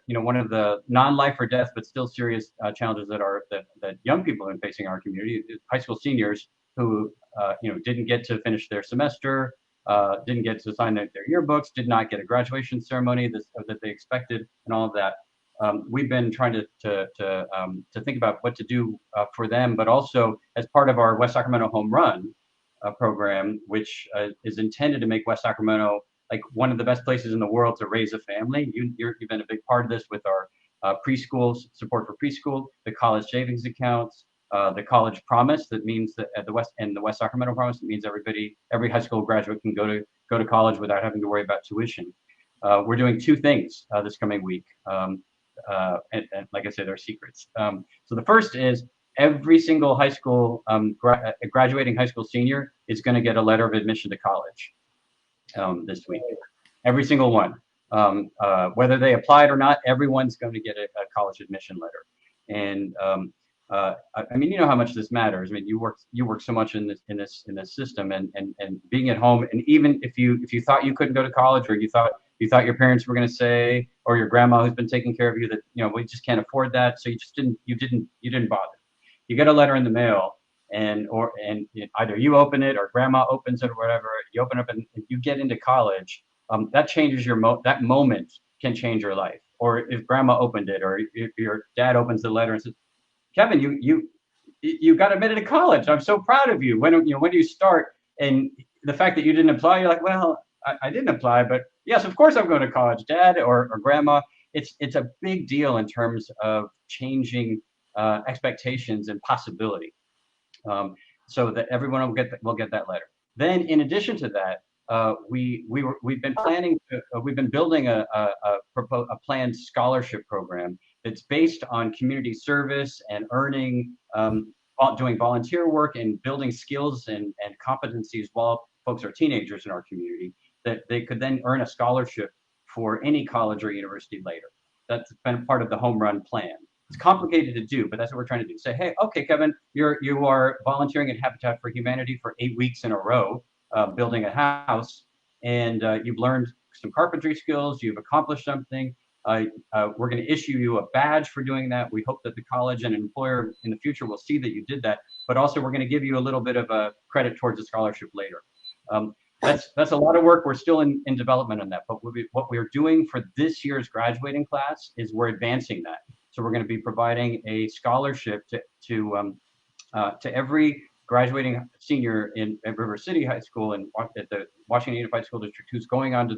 one of the non-life or death, but still serious challenges that young people are facing in our community, high school seniors who, didn't get to finish their semester, didn't get to sign their yearbooks, did not get a graduation ceremony that they expected, and all of that. We've been trying to think about what to do for them, but also as part of our West Sacramento Home Run program, which is intended to make West Sacramento like one of the best places in the world to raise a family. You've been a big part of this with our preschool support for preschool, the college savings accounts, the college promise. That means that at the West Sacramento promise, it means every high school graduate can go to college without having to worry about tuition. We're doing two things this coming week. And like I said, they're secrets. So the first is every single high school graduating high school senior is going to get a letter of admission to college this week. Every single one, whether they applied or not, everyone's going to get a college admission letter. And I mean, you know how much this matters. I mean, you work so much in this system, and being at home, and even if you thought you couldn't go to college, or you thought your parents were going to say, or your grandma who's been taking care of you, that we just can't afford that, so you didn't bother. You get a letter in the mail, and either you open it or grandma opens it or whatever. You open up and you get into college. That changes that moment can change your life. Or if grandma opened it, or if your dad opens the letter and says, Kevin, you got admitted to college. I'm so proud of you. When do you start? And the fact that you didn't apply, you're like, well, I didn't apply, but yes, of course I'm going to college, Dad or Grandma. It's a big deal in terms of changing expectations and possibility, so that everyone will get that letter. Then, in addition to that, we've been planning. We've been building a planned scholarship program that's based on community service and earning, doing volunteer work and building skills and competencies while folks are teenagers in our community, that they could then earn a scholarship for any college or university later. That's been part of the home run plan. It's complicated to do, but that's what we're trying to do. Say, hey, okay, Kevin, you are volunteering at Habitat for Humanity for 8 weeks in a row, building a house, and you've learned some carpentry skills. You've accomplished something. We're going to issue you a badge for doing that. We hope that the college and employer in the future will see that you did that, but also we're going to give you a little bit of a credit towards a scholarship later. That's a lot of work. We're still in development on that, but what we're doing for this year's graduating class is we're advancing that. So we're going to be providing a scholarship to every graduating senior at River City High School and at the Washington Unified School District who's going on to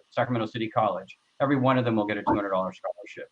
Sacramento City College. Every one of them will get a $200 scholarship.